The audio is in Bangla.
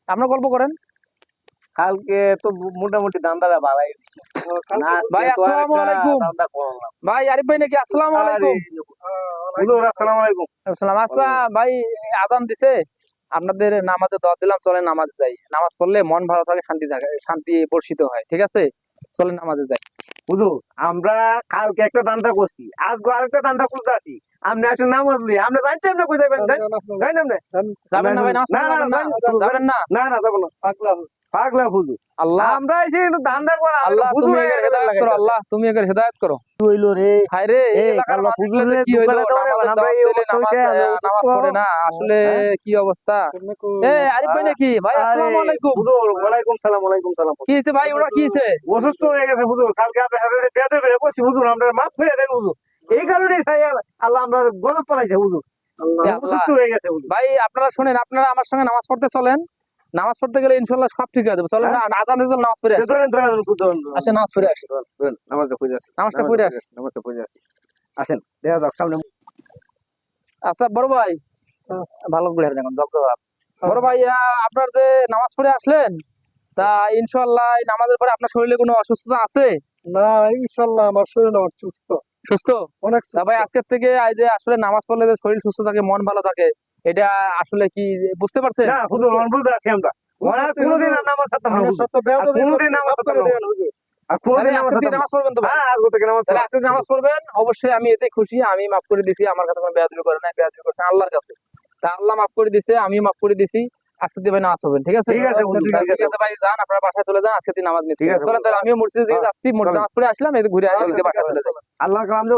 আপনার গল্প করেন। কালকে তো মোটামুটি দান্দাটা ভালাই হইছে। না ভাই আজকে তো আসসালামু আরেকটা আলাইকুম। দান্দা করলাম। ভাই আরিফ ভাই নাকি? আসসালামু আরে আলাইকুম। হুজুর আসসালামু আলাইকুম। আসসালাম। আচ্ছা ভাই, আজান দিছে, আপনাদের নামাজে দাওয়াত দিলাম, চলেন নামাজে যাই। নামাজ পড়লে মন ভালো থাকে, শান্তি থাকে, শান্তি বর্ষিত হয়। ঠিক আছে, চলেন নামাজে যাই। হুজুর আমরা কালকে একটা দান্দা করছি, আজকে আরেকটা দান্দা করতে আসি। আপনি আসেন নামাজ লই, আপনি যাচ্ছেন না কই যাবেন? যাই না আপনি? যাবেন না ভাই? নামাজ না পড়তে না যাবেন না? যাবেন যাবেন না? না না যাবো না। পাগলা হুজুর। আল্লাহ, আমরা এসে একটু দান্দা করা আল্লাহ হুজুর তুমি হয়ে এগের হেদায়েত করো, আল্লাহ তুমি এগের হেদায়েত করো। হইলো রে। হায় রে, এই এ এলাকার কাল্লা মানুষগুলো যে ফুজুরে কি দুধ হইলো, বেলা দেওয়া নামাজের আমরা দাওয়াত এই দিলে অবস্থা নামাজ হইছে নামাজ পড়ে না, আসলে হ্যাঁ? কি অবস্থা। আরিফ ভাই নাকি? ভাই আরে আসসালামু আলাইকুম। হুজুর ওয়ালাইকুম সালাম ওয়ালাইকুম সালাম। কি হয়েছে ভাই, ওনার কি হয়েছে? অসুস্থ হয়ে গেছে হুজুর, কালকে আপনার সাথে যে বেয়াদবি করে করছি হুজুর, আমরা মাফ করে দেন হুজুর। এই কারণেই চাই আল্লাহ আমরা গজব পালাইছে হুজুর। এ আল্লাহ। অসুস্থ হয়ে গেছে হুজুর। ভাই আপনারা শুনেন, আপনারা আমার সঙ্গে নামাজ পড়তে চলেন। নামাজ পড়তে গেলে ইনশাল্লাহ সব ঠিক হয়ে যাবে। চলেন না, হ্যাঁ? আজানের জন্য নামাজ পড়ে আসি। ধরেন ধরেন ধরেন আসেন নামাজ পড়ে আসি। ধরেন নামাজটা পড়ে আসি, নামাজটা পড়ে আসি। নামাজটা পড়ে আসি। আসেন দেখা যাক সামনে। আচ্ছা বড় ভাই, ভালো করে দেখুন জবাব। বড় ভাই, আপনার যে নামাজ পড়ে আসলেন, তা ইনশাল্লাহ এই নামাজের পরে আপনার শরীরে কোনো অসুস্থতা আছে? না, ইনশাল্লাহ আমার শরীর অনেক সুস্থ, সুস্থ? অনেক তা সুস্থ। ভাই আজকের থেকে এই যে আসলে নামাজ পড়লে যে শরীর সুস্থ থাকে, মন ভালো থাকে, এটা আসলে কি বুঝতে পারছেন? না হুজুর অন বুঝতে আছি আমরা। ওরা কোনোদিন আর নামাজ ছাড়তাম না আমার হুজুর। সাথে বেয়াদবি কোনোদিন করছে, নামাজ মাফ করে ছাড়তাম না দেন হুজুর। আর কোনোদিন তাহলে নামাজ আজকে থেকে ছাড়তাম না। নামাজ পড়বেন তো ভাই? হ্যাঁ আজকে থেকে নামাজ তাহলে পড়া। আজকে থেকে নামাজ পড়বেন অবশ্যই। আমি এতে খুশি, আমি মাফ করে দিছি। আমার কাছে কোনো বেয়াদবি করে নাই, বেয়াদবি করছে আল্লাহর কাছে। তা আল্লাহ মাফ করে দিছে, আমি মাফ করে দিছি। আজকে দিয়ে ভাই নামাজ পড়বেন, ঠিক আছে? ঠিক আছে আচ্ছা, হুজুর, ঠিক তাহলে ঠিক ঠিক আছে। আছে ভাই, যান আপনারা বাসায় চলে যান, আজকে দিন নামাজ মিস ঠিক করেন। আছে চলেন তাহলে আমিও মসজিদে দিকে হ্যাঁ, যাচ্ছি, মসজিদে চলেন। নামাজ পড়ে আসলাম, এই ঘুরে আচ্ছা, ঠিক বাসায় আছে, চলে যাই। চলেন। আল্লাহর কালাম যে